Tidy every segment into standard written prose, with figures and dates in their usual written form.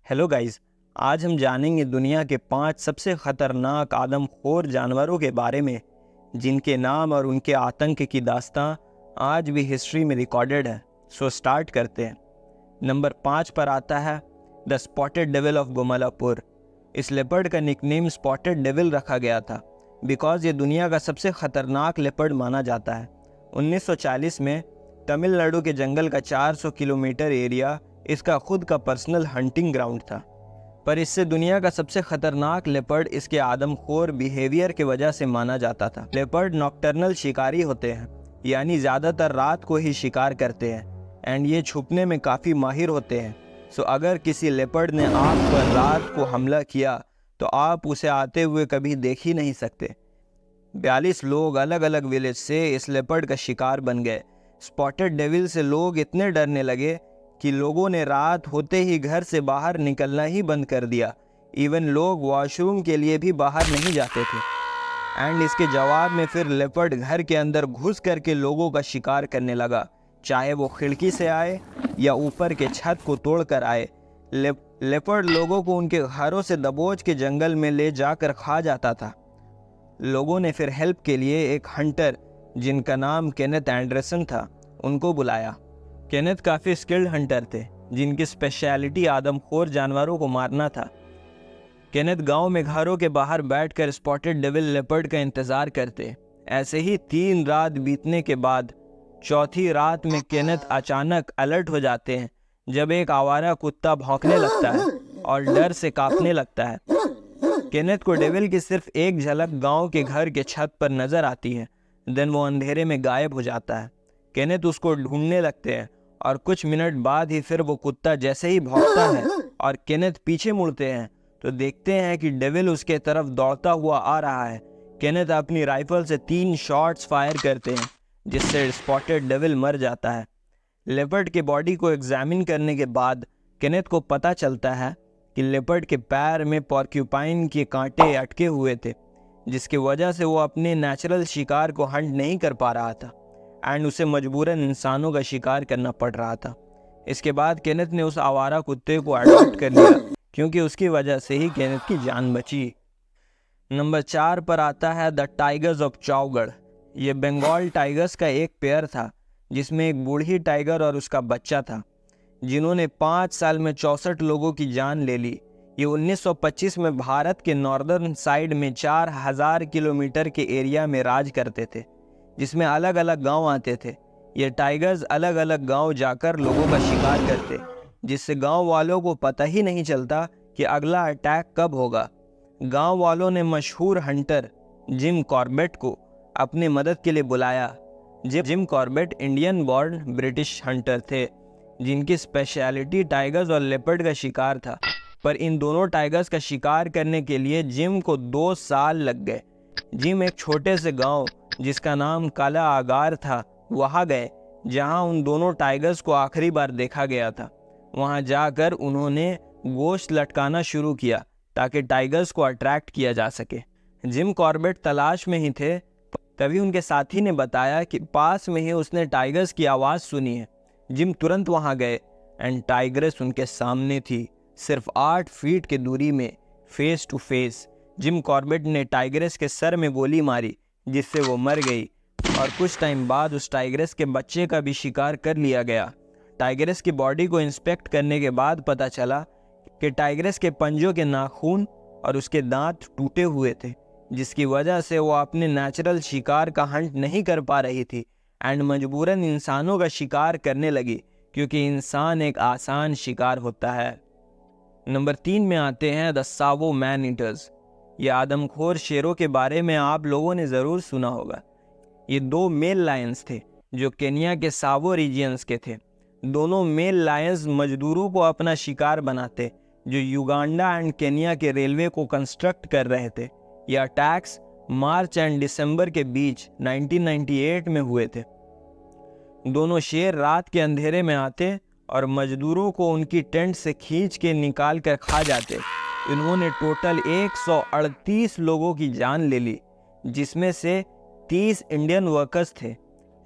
Hello guys. आज हम जानेंगे दुनिया के 5 सबसे खतरनाक आदमखोर जानवरों के बारे में, जिनके नाम और उनके आतंक की दास्तां आज भी हिस्ट्री में रिकॉर्डेड है। सो स्टार्ट करते हैं। नंबर 5 पर आता है द स्पॉटेड डेविल ऑफ गुमलापुर। इस लेपर्ड का निकनेम स्पॉटेड डेविल रखा गया था बिकॉज ये दुनिया का सबसे खतरनाक लेपर्ड माना जाता है। 1940 में तमिलनाडु के जंगल का 400 किलोमीटर एरिया इसका खुद का पर्सनल हंटिंग ग्राउंड था। पर इससे दुनिया का सबसे खतरनाक लेपर्ड इसके आदमखोर बिहेवियर के वजह से माना जाता था। लेपर्ड नॉकटर्नल शिकारी होते हैं, यानी ज़्यादातर रात को ही शिकार करते हैं एंड ये छुपने में काफ़ी माहिर होते हैं। सो अगर किसी लेपर्ड ने आप पर रात को हमला किया तो आप उसे आते हुए कभी देख ही नहीं सकते। 42 लोग अलग अलग विलेज से इस लेपर्ड का शिकार बन गए। स्पॉटेड डेविल से लोग इतने डरने लगे कि लोगों ने रात होते ही घर से बाहर निकलना ही बंद कर दिया। इवन लोग वॉशरूम के लिए भी बाहर नहीं जाते थे। एंड इसके जवाब में फिर लेपर्ड घर के अंदर घुस करके लोगों का शिकार करने लगा, चाहे वो खिड़की से आए या ऊपर के छत को तोड़कर आए। लेपर्ड लोगों को उनके घरों से दबोच के जंगल में ले जाकर खा जाता था। लोगों ने फिर हेल्प के लिए एक हंटर, जिनका नाम केनेथ एंडरसन था, उनको बुलाया। केनेथ काफ़ी स्किल्ड हंटर थे, जिनकी स्पेशलिटी आदमखोर जानवरों को मारना था। केनेथ गांव में घरों के बाहर बैठकर स्पॉटेड डेविल लेपर्ड का इंतज़ार करते। ऐसे ही 3 रात बीतने के बाद चौथी रात में केनेथ अचानक अलर्ट हो जाते हैं जब एक आवारा कुत्ता भौंकने लगता है और डर से कांपने लगता है। केनेथ को डेविल की सिर्फ एक झलक गांव के घर के छत पर नजर आती है, देन वो अंधेरे में गायब हो जाता है। केनेथ उसको ढूंढने लगते हैं और कुछ मिनट बाद ही फिर वो कुत्ता जैसे ही भौंकता है और केनेथ पीछे मुड़ते हैं तो देखते हैं कि डेविल उसके तरफ दौड़ता हुआ आ रहा है। केनेथ अपनी राइफल से 3 शॉट्स फायर करते हैं, जिससे स्पॉटेड डेविल मर जाता है। लेपर्ड के बॉडी को एग्जामिन करने के बाद केनेथ को पता चलता है कि लेपर्ड के पैर में पॉर्क्यूपाइन के कांटे अटके हुए थे, जिसकी वजह से वो अपने नेचुरल शिकार को हंट नहीं कर पा रहा था एंड उसे मजबूरन इंसानों का शिकार करना पड़ रहा था। इसके बाद केनेथ ने उस आवारा कुत्ते को अडॉप्ट कर लिया, क्योंकि उसकी वजह से ही केनेथ की जान बची। नंबर 4 पर आता है द टाइगर्स ऑफ चौगढ़। ये बंगाल टाइगर्स का एक पेयर था, जिसमें एक बूढ़ी टाइगर और उसका बच्चा था, जिन्होंने 5 साल में 64 लोगों की जान ले ली। ये 1925 में भारत के नॉर्दर्न साइड में 4000 किलोमीटर के एरिया में राज करते थे, जिसमें अलग अलग गांव आते थे। ये टाइगर्स अलग अलग गांव जाकर लोगों का शिकार करते, जिससे गांव वालों को पता ही नहीं चलता कि अगला अटैक कब होगा। गांव वालों ने मशहूर हंटर जिम कॉर्बेट को अपनी मदद के लिए बुलाया। Jim Corbett Indian born British Hunter थे, जिनकी स्पेशलिटी टाइगर्स और लेपर्ड का शिकार था। पर इन दोनों टाइगर्स का शिकार करने के लिए जिम को 2 साल लग गए। जिम एक छोटे से गांव जिसका नाम काला आगार था वहां गए, जहां उन दोनों टाइगर्स को आखिरी बार देखा गया था। वहां जाकर उन्होंने गोश्त लटकाना शुरू किया ताकि टाइगर्स को अट्रैक्ट किया जा सके। जिम कॉर्बेट तलाश में ही थे, तभी उनके साथी ने बताया कि पास में ही उसने टाइगर्स की आवाज़ सुनी है। जिम तुरंत वहां गए एंड टाइग्रेस उनके सामने थी, सिर्फ 8 फीट की दूरी में, face to face. Jim Corbett ने टाइग्रेस के सर में गोली मारी, जिससे वो मर गई और कुछ टाइम बाद उस टाइग्रेस के बच्चे का भी शिकार कर लिया गया। टाइग्रेस की बॉडी को इंस्पेक्ट करने के बाद पता चला कि टाइग्रेस के पंजों के नाखून और उसके दांत टूटे हुए थे, जिसकी वजह से वो अपने नेचुरल शिकार का हंट नहीं कर पा रही थी एंड मजबूरन इंसानों का शिकार करने लगी, क्योंकि इंसान एक आसान शिकार होता है। नंबर 3 में आते हैं द सावो मैन ईटर्स। ये आदमखोर शेरों के बारे में आप लोगों ने ज़रूर सुना होगा। ये 2 मेल लायंस थे जो केनिया के सावो रीजियंस के थे। दोनों मेल लायंस मजदूरों को अपना शिकार बनाते, जो युगांडा एंड केनिया के रेलवे को कंस्ट्रक्ट कर रहे थे। ये अटैक्स मार्च एंड दिसंबर के बीच 1998 में हुए थे। दोनों शेर रात के अंधेरे में आते और मजदूरों को उनकी टेंट से खींच के निकाल कर खा जाते। इन्होंने टोटल 138 लोगों की जान ले ली, जिसमें से 30 इंडियन वर्कर्स थे।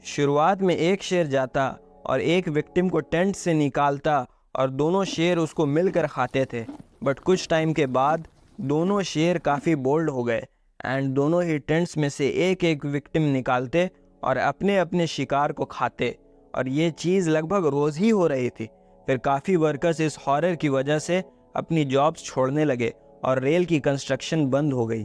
शुरुआत में एक शेर जाता और एक विक्टिम को टेंट से निकालता और दोनों शेर उसको मिलकर खाते थे। बट कुछ टाइम के बाद दोनों शेर काफ़ी बोल्ड हो गए एंड दोनों ही टेंट्स में से एक एक विक्टिम निकालते और अपने अपने शिकार को खाते, और ये चीज़ लगभग रोज़ ही हो रही थी। फिर काफ़ी वर्कर्स इस हॉरर की वजह से अपनी जॉब्स छोड़ने लगे और रेल की कंस्ट्रक्शन बंद हो गई।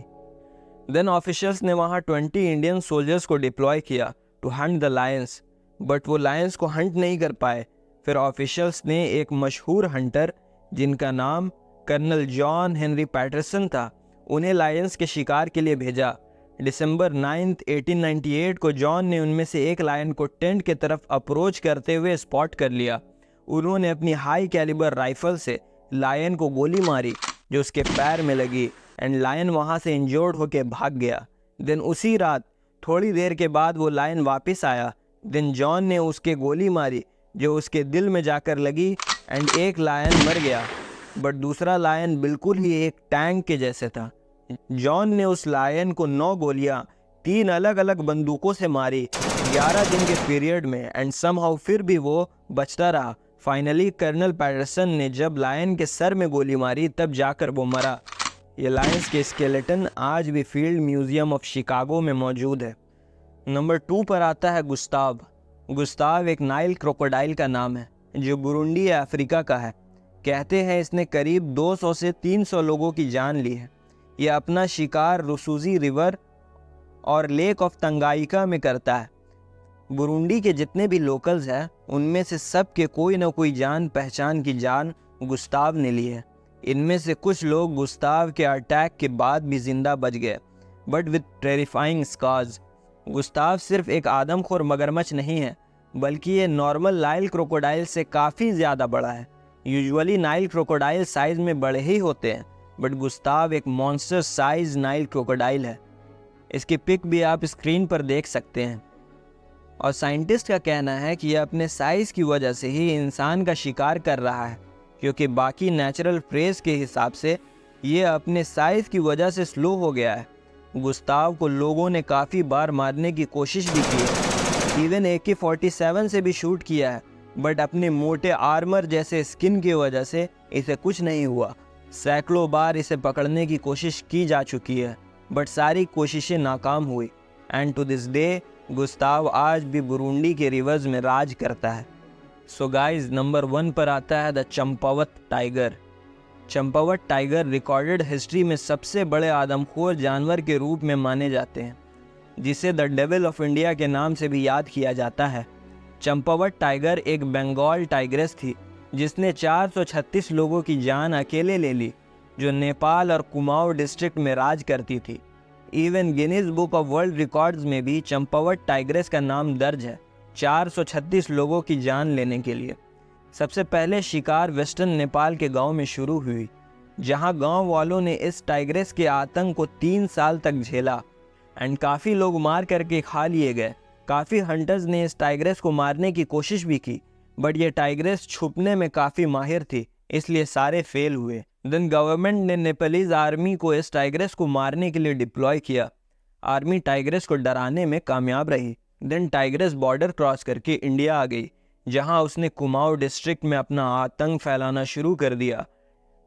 देन ऑफिशियल्स ने वहाँ 20 इंडियन सोल्जर्स को डिप्लॉय किया to hunt the lions, but वो लायंस को हंट नहीं कर पाए। फिर ऑफिशियल्स ने एक मशहूर हंटर जिनका नाम कर्नल जॉन हेनरी पैटरसन था, उन्हें लायंस के शिकार के लिए भेजा। दिसंबर 9, 1898 को जॉन ने उनमें से एक लायन को टेंट के तरफ अप्रोच करते हुए स्पॉट कर लिया। उन्होंने अपनी हाई कैलिबर राइफल से लायन को गोली मारी जो उसके पैर में लगी एंड लायन वहाँ से इंजर्ड होकर भाग गया। देन उसी रात थोड़ी देर के बाद वो लायन वापस आया। देन जॉन ने उसके गोली मारी जो उसके दिल में जाकर लगी एंड एक लायन मर गया, बट दूसरा लायन बिल्कुल ही एक टैंक के जैसे था। जॉन ने उस लायन को 9 गोलियां 3 अलग अलग बंदूकों से मारी 11 दिन के पीरियड में एंड समहाउ फिर भी वो बचता रहा। फाइनली कर्नल पैटरसन ने जब लायन के सर में गोली मारी तब जाकर वो मरा। ये लायंस के स्केलेटन आज भी फील्ड म्यूजियम ऑफ शिकागो में मौजूद है। नंबर 2 पर आता है गुस्ताव। गुस्ताव एक नाइल क्रोकोडाइल का नाम है जो बुरुंडी अफ्रीका का है। कहते हैं इसने करीब 200 से 300 लोगों की जान ली है। यह अपना शिकार रुसूजी रिवर और लेक ऑफ तंगाइका में करता है। बुरुंडी के जितने भी लोकल्स हैं उनमें से सबके कोई ना कोई जान पहचान की जान गुस्ताव ने ली है। इनमें से कुछ लोग गुस्ताव के अटैक के बाद भी जिंदा बच गए, but with terrifying scars. Gustave सिर्फ एक आदमखोर मगरमच्छ नहीं है, बल्कि ये नॉर्मल नाइल क्रोकोडाइल से काफ़ी ज़्यादा बड़ा है। यूजुअली नाइल क्रोकोडाइल साइज में बड़े ही होते हैं, बट गुस्ताव एक मॉन्स्टर साइज नाइल क्रोकोडाइल है। इसकी पिक भी आप स्क्रीन पर देख सकते हैं। और साइंटिस्ट का कहना है कि यह अपने साइज़ की वजह से ही इंसान का शिकार कर रहा है, क्योंकि बाकी नेचुरल प्रेस के हिसाब से ये अपने साइज़ की वजह से स्लो हो गया है। गुस्ताव को लोगों ने काफ़ी बार मारने की कोशिश भी की है, इवन AK-47 से भी शूट किया है, बट अपने मोटे आर्मर जैसे स्किन की वजह से इसे कुछ नहीं हुआ। सैकड़ों बार इसे पकड़ने की कोशिश की जा चुकी है, बट सारी कोशिशें नाकाम हुई and to this day Gustave आज भी बुरुंडी के रिवर्स में राज करता है। सो गाइज, नंबर 1 पर आता है the Champawat tiger. Champawat tiger recorded history में सबसे बड़े आदमखोर जानवर के रूप में माने जाते हैं, जिसे द डेविल ऑफ इंडिया के नाम से भी याद किया जाता है। चंपावत टाइगर एक बंगाल टाइग्रेस थी जिसने 436 लोगों की जान अकेले ले ली, जो नेपाल और कुमाऊं डिस्ट्रिक्ट में राज करती थी। Even Guinness book of world records में भी चंपावत टाइग्रेस का नाम दर्ज है 436 लोगों की जान लेने के लिए। सबसे पहले शिकार वेस्टर्न नेपाल के गांव में शुरू हुई, जहां गांव वालों ने इस टाइग्रेस के आतंक को 3 साल तक झेला एंड काफ़ी लोग मार करके खा लिए गए। काफ़ी हंटर्स ने इस टाइग्रेस को मारने की कोशिश भी की, बट ये टाइग्रेस छुपने में काफ़ी माहिर थी, इसलिए सारे फेल हुए। देन गवर्नमेंट ने नेपालीज आर्मी को इस टाइग्रेस को मारने के लिए डिप्लॉय किया। आर्मी टाइग्रेस को डराने में कामयाब रही। देन टाइग्रेस बॉर्डर क्रॉस करके इंडिया आ गई, जहां उसने कुमाऊं डिस्ट्रिक्ट में अपना आतंक फैलाना शुरू कर दिया।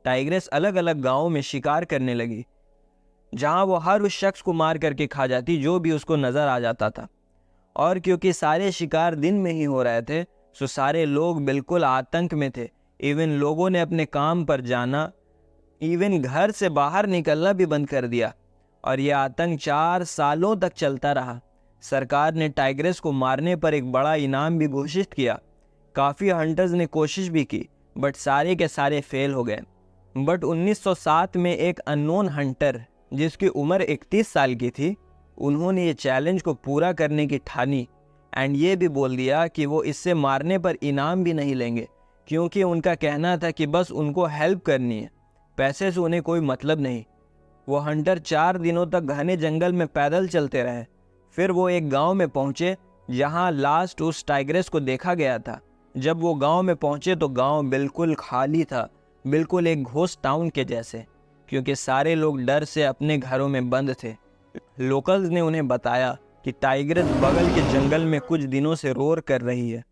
टाइग्रेस अलग अलग गाँवों में शिकार करने लगी, जहां वो हर उस शख्स को मार करके खा जाती जो भी उसको नज़र आ जाता था। और क्योंकि सारे शिकार दिन में ही हो रहे थे, सो सारे लोग बिल्कुल आतंक में थे। इवन लोगों ने अपने काम पर जाना, इवन घर से बाहर निकलना भी बंद कर दिया, और यह आतंक 4 सालों तक चलता रहा। सरकार ने टाइग्रेस को मारने पर एक बड़ा इनाम भी घोषित किया। काफ़ी हंटर्स ने कोशिश भी की, बट सारे के सारे फेल हो गए। बट 1907 में एक अननोन हंटर जिसकी उम्र 31 साल की थी, उन्होंने ये चैलेंज को पूरा करने की ठानी एंड ये भी बोल दिया कि वो इससे मारने पर इनाम भी नहीं लेंगे, क्योंकि उनका कहना था कि बस उनको हेल्प करनी है, पैसे से उन्हें कोई मतलब नहीं। वो हंटर 4 दिनों तक घने जंगल में पैदल चलते रहे। फिर वो एक गांव में पहुंचे जहां लास्ट उस टाइग्रेस को देखा गया था। जब वो गांव में पहुंचे तो गांव बिल्कुल खाली था, बिल्कुल एक घोस्ट टाउन के जैसे, क्योंकि सारे लोग डर से अपने घरों में बंद थे। लोकल्स ने उन्हें बताया कि टाइग्रेस बगल के जंगल में कुछ दिनों से रोर कर रही है।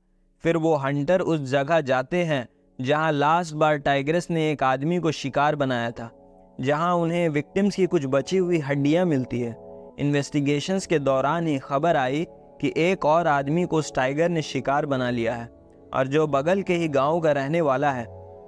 फिर वो हंटर उस जगह जाते हैं जहां लास्ट बार टाइग्रेस ने एक आदमी को शिकार बनाया था, जहां उन्हें विक्टिम्स की कुछ बची हुई हड्डियां मिलती है। इन्वेस्टिगेशंस के दौरान ही खबर आई कि एक और आदमी को उस टाइगर ने शिकार बना लिया है और जो बगल के ही गांव का रहने वाला है।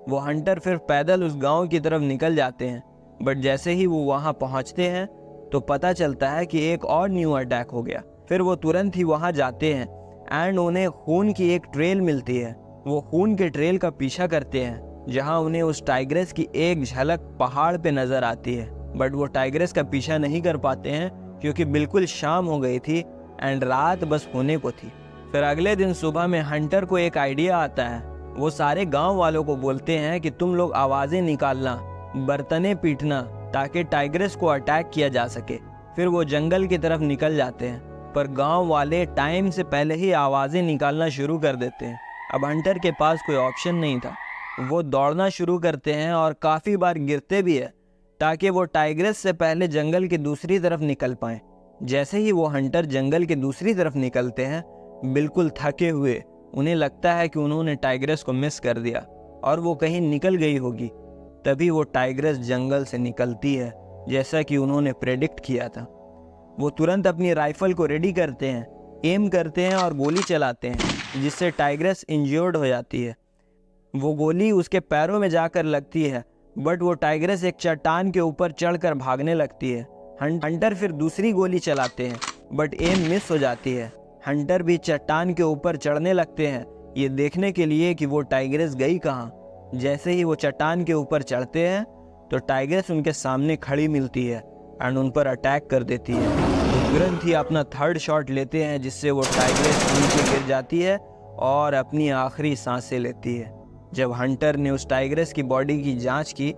वो हंटर फिर पैदल उस गांव की तरफ निकल जाते हैं, बट जैसे ही वो वहां पहुंचते हैं तो पता चलता है कि एक और न्यू अटैक हो गया। फिर वो तुरंत ही वहां जाते हैं एंड उन्हें खून की एक ट्रेल मिलती है। वो खून के ट्रेल का पीछा करते हैं, जहां उन्हें उस टाइग्रेस की एक झलक पहाड़ पे नजर आती है, बट वो टाइग्रेस का पीछा नहीं कर पाते हैं क्योंकि बिल्कुल शाम हो गई थी एंड रात बस होने को थी। फिर अगले दिन सुबह में हंटर को एक आइडिया आता है। वो सारे गांव वालों को बोलते हैं कि तुम लोग आवाजें निकालना, बर्तने पीटना, ताकि टाइग्रेस को अटैक किया जा सके। फिर वो जंगल की तरफ निकल जाते हैं, पर गांव वाले टाइम से पहले ही आवाजें निकालना शुरू कर देते हैं। अब हंटर के पास कोई ऑप्शन नहीं था। वो दौड़ना शुरू करते हैं और काफ़ी बार गिरते भी है ताकि वो टाइग्रेस से पहले जंगल की दूसरी तरफ निकल पाएं। जैसे ही वो हंटर जंगल की दूसरी तरफ निकलते हैं, बिल्कुल थके हुए, उन्हें लगता है कि उन्होंने टाइग्रेस को मिस कर दिया और वो कहीं निकल गई होगी। तभी वो टाइग्रेस जंगल से निकलती है, जैसा कि उन्होंने प्रेडिक्ट किया था। वो तुरंत अपनी राइफल को रेडी करते हैं, एम करते हैं और गोली चलाते हैं, जिससे टाइग्रेस इंज्योर्ड हो जाती है। वो गोली उसके पैरों में जाकर लगती है, बट वो टाइग्रेस एक चट्टान के ऊपर चढ़कर भागने लगती है। हंटर फिर दूसरी गोली चलाते हैं, बट एम मिस हो जाती है। हंटर भी चट्टान के ऊपर चढ़ने लगते हैं, ये देखने के लिए कि वो टाइग्रेस गई कहाँ। जैसे ही वो चट्टान के ऊपर चढ़ते हैं तो टाइग्रेस उनके सामने खड़ी मिलती है एंड उन पर अटैक कर देती है। वो तुरंत ही अपना थर्ड शॉट लेते हैं, जिससे वो टाइग्रेस नीचे गिर जाती है और अपनी आखिरी सांसें लेती है। जब हंटर ने उस टाइग्रेस की बॉडी की जांच की,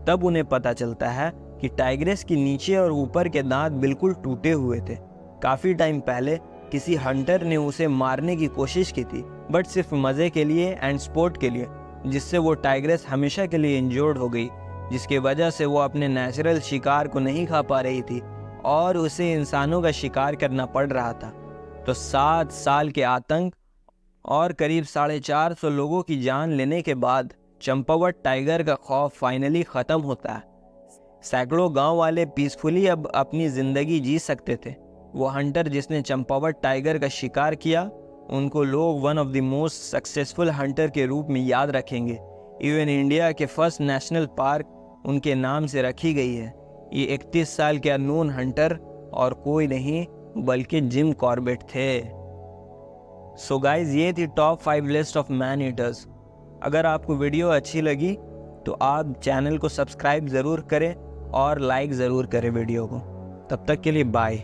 तब उन्हें पता चलता है कि टाइग्रेस की नीचे और ऊपर के दांत बिल्कुल टूटे हुए थे। काफ़ी टाइम पहले किसी हंटर ने उसे मारने की कोशिश की थी, बट सिर्फ मज़े के लिए एंड स्पोर्ट के लिए, जिससे वो टाइग्रेस हमेशा के लिए इंजर्ड हो गई, जिसके वजह से वो अपने नेचुरल शिकार को नहीं खा पा रही थी और उसे इंसानों का शिकार करना पड़ रहा था। तो 7 साल के आतंक और करीब 450 लोगों की जान लेने के बाद चंपावत टाइगर का खौफ फाइनली ख़त्म होता है। सैकड़ों गांव वाले पीसफुली अब अपनी ज़िंदगी जी सकते थे। वो हंटर जिसने चंपावत टाइगर का शिकार किया, उनको लोग one of the most successful Hunter के रूप में याद रखेंगे। इवन इंडिया के फर्स्ट नेशनल पार्क उनके नाम से रखी गई है। ये 31 साल के अननोन हंटर और कोई नहीं बल्कि जिम कॉर्बेट थे। सो गाइज, ये थी top 5 list of man eaters. अगर आपको वीडियो अच्छी लगी तो आप चैनल को सब्सक्राइब ज़रूर करें और लाइक ज़रूर करें वीडियो को। तब तक के लिए बाय।